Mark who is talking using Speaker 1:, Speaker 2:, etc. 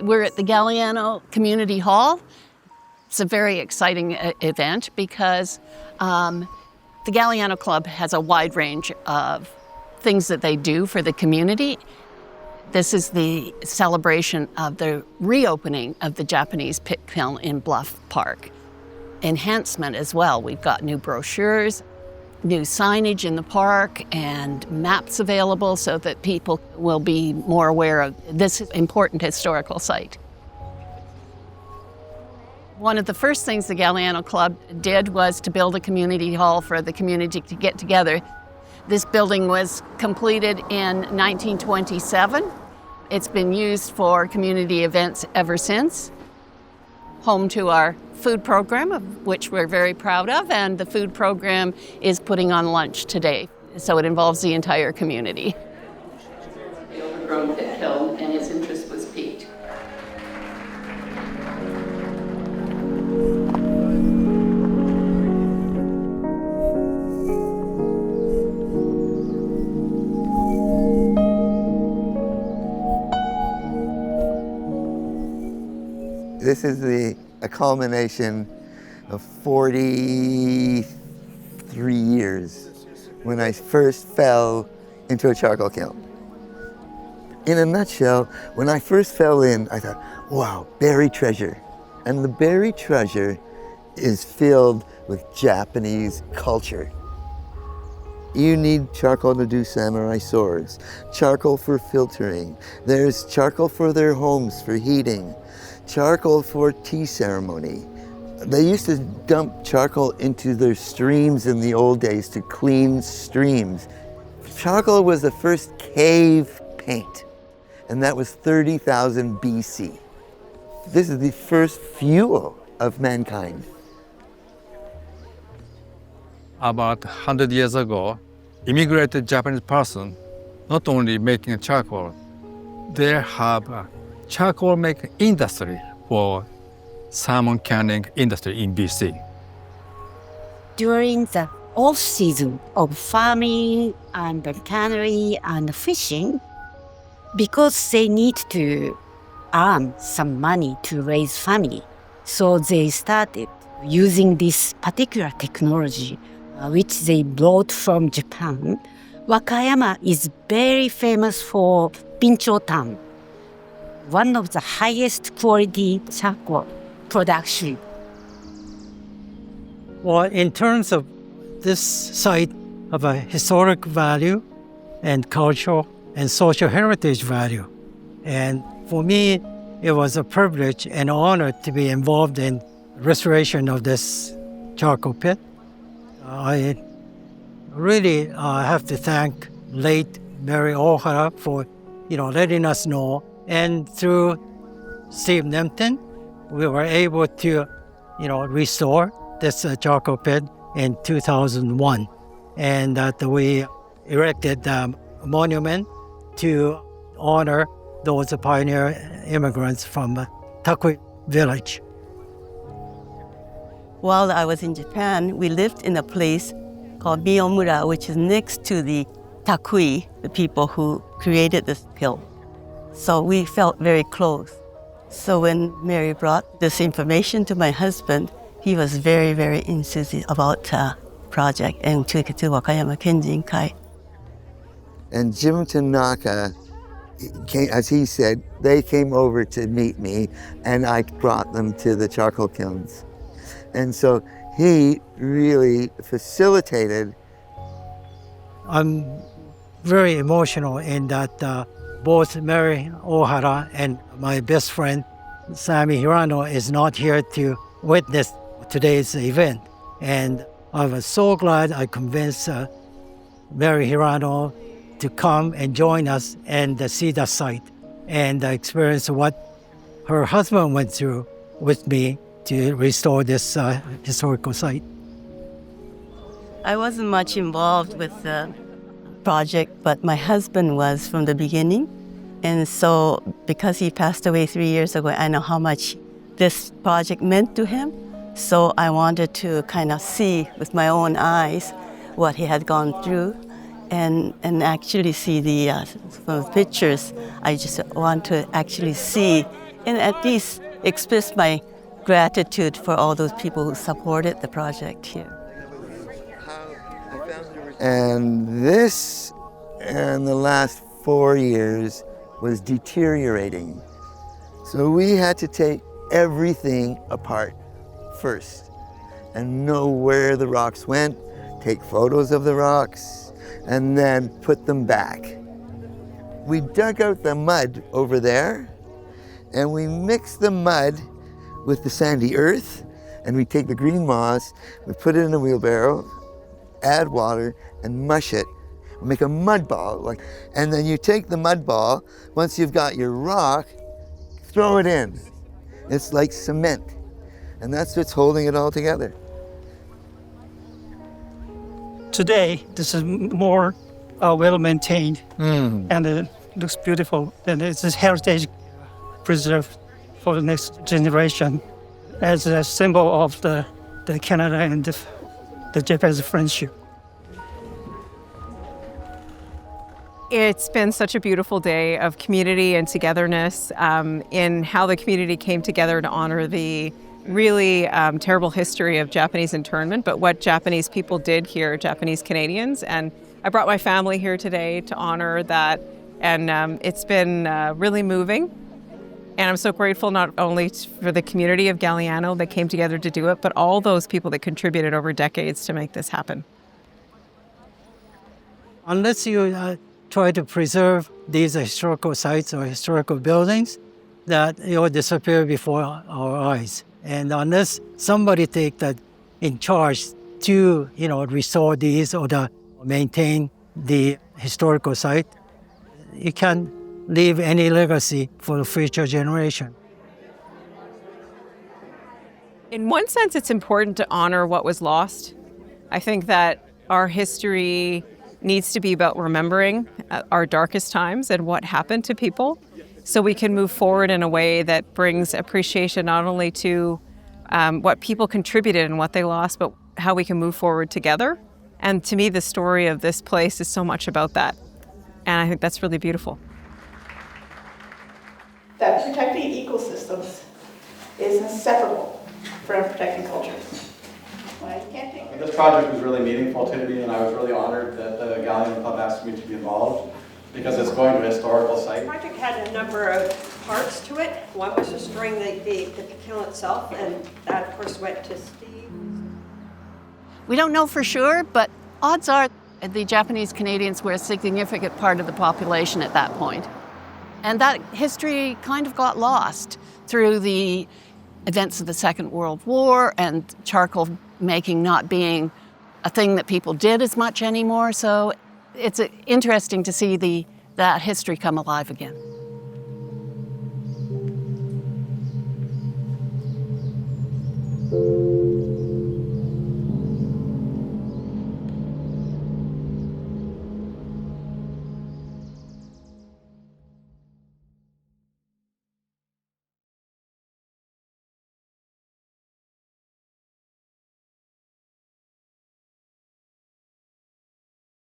Speaker 1: We're at the Galiano Community Hall. It's a very exciting event because the Galiano Club has a wide range of things that they do for the community. This is the celebration of the reopening of the Japanese Pit Kiln in Bluffs Park. Enhancement as well. We've got new brochures, new signage in the park, and maps available so that people will be more aware of this important historical site. One of the first things the Galiano Club did was to build a community hall for the community to get together. This building was completed in 1927. It's been used for community events ever since. Home to our food program, of which we're very proud of, and the food program is putting on lunch today. So it involves the entire community. The overgrown pit kiln, and his interest was piqued.
Speaker 2: This is a culmination of 43 years when I first fell into a charcoal kiln. In a nutshell, when I first fell in, I thought, wow, buried treasure. And the buried treasure is filled with Japanese culture. You need charcoal to do samurai swords, charcoal for filtering. There's charcoal for their homes, for heating, charcoal for tea ceremony. They used to dump charcoal into their streams in the old days to clean streams. Charcoal was the first cave paint, and that was 30,000 BC. This is the first fuel of mankind.
Speaker 3: About 100 years ago, immigrated Japanese person not only making charcoal, they have a charcoal making industry for salmon canning industry in BC.
Speaker 4: During the off-season of farming and cannery and fishing, because they need to earn some money to raise family, so they started using this particular technology, which they brought from Japan. Wakayama is very famous for pinchotan, one of the highest quality charcoal production.
Speaker 5: Well, in terms of this site of a historic value and cultural and social heritage value, and for me, it was a privilege and honor to be involved in restoration of this charcoal pit. I really have to thank late Mary Ohara for, letting us know. And through Steve Nempton, we were able to, restore this charcoal pit in 2001, and that we erected a monument to honor those pioneer immigrants from Takui village.
Speaker 6: While I was in Japan, we lived in a place called Miyomura, which is next to the Takui, the people who created this kiln. So we felt very close. So when Mary brought this information to my husband, he was very, very enthusiastic about the project and took it to Wakayama Kenjin-kai.
Speaker 2: And Jim Tanaka, as he said, they came over to meet me, and I brought them to the charcoal kilns. And so he really facilitated.
Speaker 5: I'm very emotional in that both Mary Ohara and my best friend, Sami Hirano, is not here to witness today's event. And I was so glad I convinced Mary Hirano to come and join us and see the site and experience what her husband went through with me to restore this historical site.
Speaker 6: I wasn't much involved with the project, but my husband was from the beginning. And so because he passed away 3 years ago, I know how much this project meant to him. So I wanted to kind of see with my own eyes what he had gone through and actually see from the pictures. I just want to actually see and at least express my gratitude for all those people who supported the project here.
Speaker 2: And this, in the last 4 years, was deteriorating. So we had to take everything apart first and know where the rocks went, take photos of the rocks, and then put them back. We dug out the mud over there, and we mixed the mud with the sandy earth, and we take the green moss, we put it in a wheelbarrow, add water, and mush it. We make a mud ball, and then you take the mud ball, once you've got your rock, throw it in. It's like cement, and that's what's holding it all together.
Speaker 5: Today, this is more well-maintained, and it looks beautiful. And it's a heritage preserved for the next generation as a symbol of the Canada and the Japanese friendship.
Speaker 7: It's been such a beautiful day of community and togetherness in how the community came together to honor the really terrible history of Japanese internment, but what Japanese people did here, Japanese Canadians. And I brought my family here today to honor that, and it's been really moving. And I'm so grateful not only for the community of Galiano that came together to do it, but all those people that contributed over decades to make this happen.
Speaker 5: Unless you try to preserve these historical sites or historical buildings, that it will disappear before our eyes. And unless somebody take that in charge to, restore these or maintain the historical site, you can't leave any legacy for the future generation.
Speaker 7: In one sense, it's important to honor what was lost. I think that our history needs to be about remembering our darkest times and what happened to people, so we can move forward in a way that brings appreciation not only to what people contributed and what they lost, but how we can move forward together. And to me, the story of this place is so much about that. And I think that's really beautiful.
Speaker 8: That protecting ecosystems is inseparable from protecting culture.
Speaker 9: This project was really meaningful to me, and I was really honored that the Galiano Club asked me to be involved because it's going to a historical site.
Speaker 10: The project had a number of parts to it. One was restoring the kiln itself, and that, of course, went to Steve.
Speaker 1: We don't know for sure, but odds are the Japanese Canadians were a significant part of the population at that point. And that history kind of got lost through the events of the Second World War and charcoal making not being a thing that people did as much anymore. So it's interesting to see that history come alive again.